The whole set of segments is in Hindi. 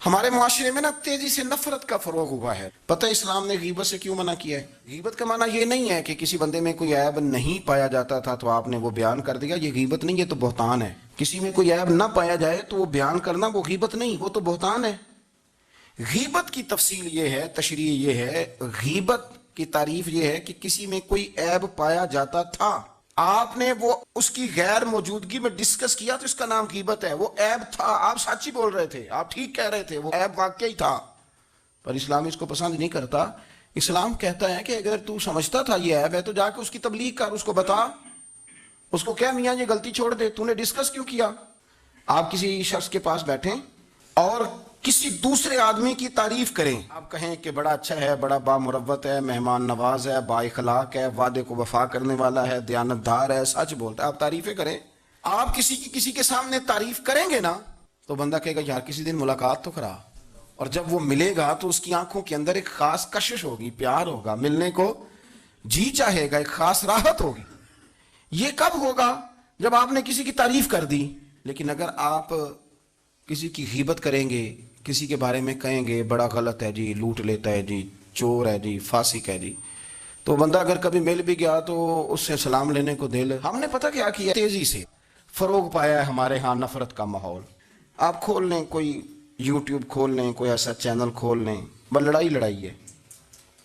हमारे मुआशरे में ना तेजी से नफरत का फरोग हुआ है। पता है इस्लाम ने गीबत से क्यों मना किया है? गीबत का माना ये नहीं है कि किसी बंदे में कोई ऐब नहीं पाया जाता था तो आपने वो बयान कर दिया, ये गीबत नहीं, ये तो बहतान है। किसी में कोई ऐब ना पाया जाए तो वो बयान करना वो गीबत नहीं, वो तो बहतान है। गीबत की तफसील ये है, तशरीह ये है, गीबत की तारीफ ये है कि किसी में कोई ऐब पाया जाता था, आपने वो उसकी गैर मौजूदगी में डिस्कस किया तो इसका नाम गीबत है। वो ऐब था, आप सच ही बोल रहे थे, आप ठीक कह रहे थे, वो ऐब वाकई था। पर इस्लाम इसको पसंद नहीं करता। इस्लाम कहता है कि अगर तू समझता था ये ऐब है तो जाके उसकी तबलीग कर, उसको बता, उसको क्या मियां ये गलती छोड़ दे, तूने डिस्कस क्यों किया? आप किसी शख्स के पास बैठे और किसी दूसरे आदमी की तारीफ करें, आप कहें कि बड़ा अच्छा है, बड़ा बामुरव्वत है, मेहमान नवाज है, बाइखलाक है, वादे को वफा करने वाला है, दयानतदार है, सच बोलता है, आप तारीफें करें। आप किसी के सामने तारीफ करेंगे ना तो बंदा कहेगा यार किसी दिन मुलाकात तो करा, और जब वो मिलेगा तो उसकी आंखों के अंदर एक खास कशिश होगी, प्यार होगा, मिलने को जी चाहेगा, एक खास राहत होगी। ये कब होगा? जब आपने किसी की तारीफ कर दी। लेकिन अगर आप किसी की गीबत करेंगे, किसी के बारे में कहेंगे बड़ा गलत है जी, लूट लेता है जी, चोर है जी, फासिक है जी, तो बंदा अगर कभी मिल भी गया तो उससे सलाम लेने को दिल, हमने पता क्या किया, तेजी से फरोग पाया है हमारे यहाँ नफरत का माहौल। आप खोल लें, कोई यूट्यूब खोल लें, कोई ऐसा चैनल खोल लें, बस लड़ाई लड़ाई है,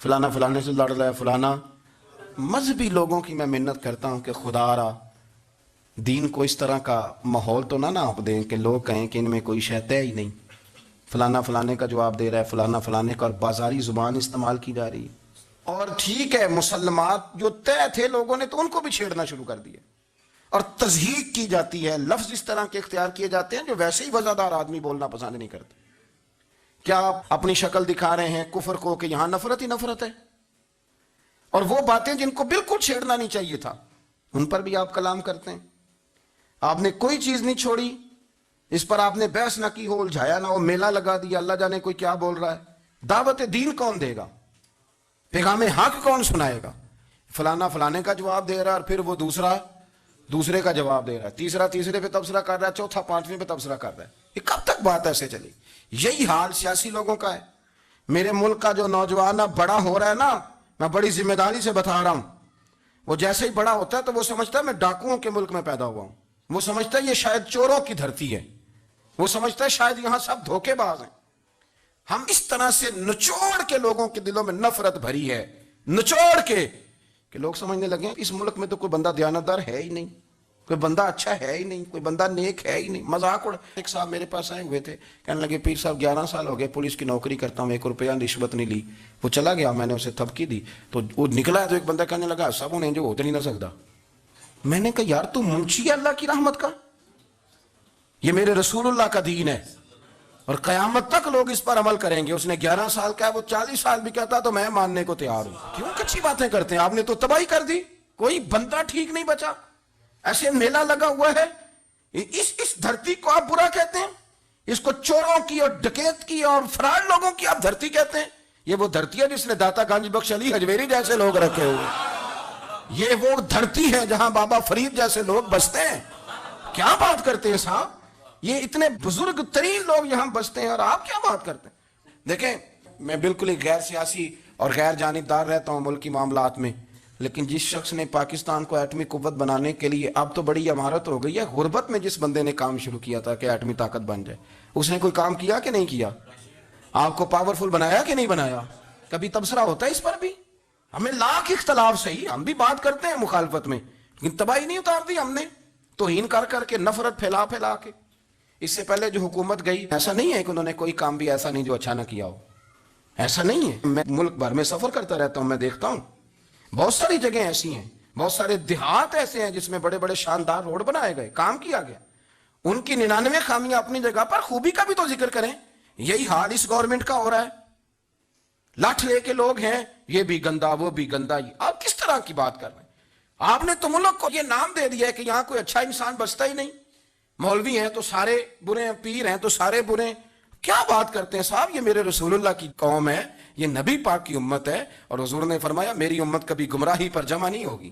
फलाना फलाने से लड़ रहा है, फलाना। मजहबी लोगों की मैं मिन्नत करता हूँ कि खुदारा दीन को इस तरह का माहौल तो ना आप दें कि लोग कहें कि इनमें कोई शय तय ही नहीं, फलाना फलाने का जवाब दे रहा है, फलाना फलाने का, और बाजारी जुबान इस्तेमाल की जा रही है। और ठीक है, मुसलमात जो तय थे लोगों ने तो उनको भी छेड़ना शुरू कर दिया, और तज़हीक की जाती है, लफ्ज इस तरह के इख्तियार किए जाते हैं जो वैसे ही वज़ादार आदमी बोलना पसंद नहीं करते। क्या आप अपनी शक्ल दिखा रहे हैं कुफर को कि यहां नफरत ही नफरत है, और वो बातें जिनको बिल्कुल छेड़ना नहीं चाहिए था उन पर भी आप कलाम करते हैं। आपने कोई चीज नहीं छोड़ी, इस पर आपने बहस ना की हो, उलझाया ना हो, मेला लगा दिया, अल्लाह जाने कोई क्या बोल रहा है। दावत दीन कौन देगा? पैगाम हक कौन सुनाएगा? फलाना फलाने का जवाब दे रहा है और फिर वो दूसरा दूसरे का जवाब दे रहा है, तीसरा तीसरे पे तबसरा कर रहा है, चौथा पांचवें पे तबसरा कर रहा है। ये कब तक बात ऐसे चली? यही हाल सियासी लोगों का है। मेरे मुल्क का जो नौजवान अब बड़ा हो रहा है ना, मैं बड़ी जिम्मेदारी से बता रहा हूं, वो जैसे ही बड़ा होता है तो वो समझता है मैं डाकुओं के मुल्क में पैदा हुआ हूं, वो समझता है ये शायद चोरों की धरती है, वो समझता है शायद यहां सब धोखेबाज हैं। हम इस तरह से निचोड़ के लोगों के दिलों में नफरत भरी है, निचोड़ के, कि लोग समझने लगे इस मुल्क में तो कोई बंदा दयानतदार है ही नहीं, कोई बंदा अच्छा है ही नहीं, कोई बंदा नेक है ही नहीं। मजाक उड़, एक साहब मेरे पास आए हुए थे, कहने लगे पीर साहब 11 साल हो गए पुलिस की नौकरी करता हूँ, 1 रुपया रिश्वत नहीं ली। वो चला गया, मैंने उसे थपकी दी तो वो निकला, तो एक बंदा कहने लगा सब उन्हें जो होते नहीं ना सकता। मैंने कहा यार तू मुंशी है अल्लाह की रहमत का, ये मेरे रसूलुल्लाह का दीन है और कयामत तक लोग इस पर अमल करेंगे। उसने 11 साल का है, वो 40 साल भी कहता तो मैं मानने को तैयार हूं। क्यों कच्ची बातें करते हैं? आपने तो तबाही कर दी, कोई बंदा ठीक नहीं बचा। ऐसे मेला लगा हुआ है, इस धरती को आप बुरा कहते हैं, इसको चोरों की और डकैत की और फरार लोगों की आप धरती कहते हैं। ये वो धरती है जिसने दाता गंज बख्श अली हजवेरी जैसे लोग रखे हुए, ये वो धरती है जहां बाबा फरीद जैसे लोग बसते हैं। क्या बात करते हैं साहब, ये इतने बुजुर्ग तरीन लोग यहां बसते हैं और आप क्या बात करते हैं? देखें, मैं बिल्कुल ही गैर सियासी और गैर जानिबदार रहता हूं मुल्क की मामलात में, लेकिन जिस शख्स ने पाकिस्तान को एटमी कुव्वत बनाने के लिए, अब तो बड़ी इमारत हो गई है, गुर्बत में जिस बंदे ने काम शुरू किया था कि एटमी ताकत बन जाए, उसने कोई काम किया कि नहीं किया? आपको पावरफुल बनाया कि नहीं बनाया? कभी तबसरा होता है इस पर भी? हमें लाख इख्तलाफ सही, हम भी बात करते हैं मुखालफत में, लेकिन तबाही नहीं उतार दी हमने, तौहीन कर करके, नफरत फैला फैला के। इससे पहले जो हुकूमत गई, ऐसा नहीं है कि उन्होंने कोई काम भी ऐसा नहीं जो अच्छा ना किया हो, ऐसा नहीं है। मैं मुल्क भर में सफर करता रहता हूं, मैं देखता हूं बहुत सारी जगह ऐसी हैं, बहुत सारे देहात ऐसे हैं जिसमें बड़े बड़े शानदार रोड बनाए गए, काम किया गया। उनकी 99 खामियां अपनी जगह पर, खूबी का भी तो जिक्र करें। यही हाल इस गवर्नमेंट का हो रहा है, लाठ लेके लोग हैं, ये भी गंदा वो भी गंदा। आप किस तरह की बात कर रहे हैं? आपने तो मुल्क को ये नाम दे दिया है कि यहां कोई अच्छा इंसान बसता ही नहीं, मौलवी हैं तो सारे बुरे हैं, पीर हैं तो सारे बुरे हैं। क्या बात करते हैं साहब, ये मेरे रसूलुल्लाह की कौम है, ये नबी पाक की उम्मत है, और हुजूर ने फरमाया मेरी उम्मत कभी गुमराही पर जमा नहीं होगी।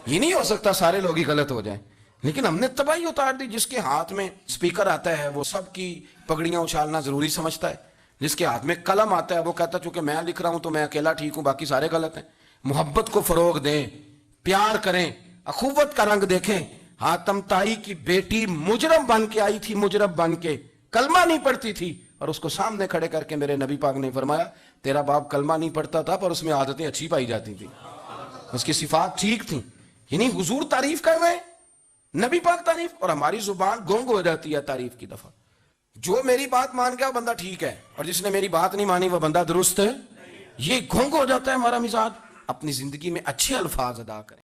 ये नहीं हो सकता सारे लोग ही गलत हो जाएं। लेकिन हमने तबाही उतार दी। जिसके हाथ में स्पीकर आता है वो सबकी पगड़ियां उछालना जरूरी समझता है, जिसके हाथ में कलम आता है वो कहता चूंकि मैं लिख रहा हूं तो मैं अकेला ठीक हूं, बाकी सारे गलत हैं। मोहब्बत को फरोग दें, प्यार करें, अखुवत का रंग देखें। हातम ताई की बेटी मुजरम बन के आई थी, मुजरम बन के, कलमा नहीं पढ़ती थी, और उसको सामने खड़े करके मेरे नबी पाक ने फरमाया तेरा बाप कलमा नहीं पढ़ता था पर उसमें आदतें अच्छी पाई जाती थी, उसकी सिफात ठीक थी। यानी हुजूर तारीफ कर रहे हैं, नबी पाक तारीफ, और हमारी जुबान गुंग हो जाती है तारीफ की दफा। जो मेरी बात मान गया बंदा ठीक है, और जिसने मेरी बात नहीं मानी वह बंदा दुरुस्त है। ये गुंग हो जाता है हमारा मिजाज। अपनी जिंदगी में अच्छे अल्फाज अदा करें।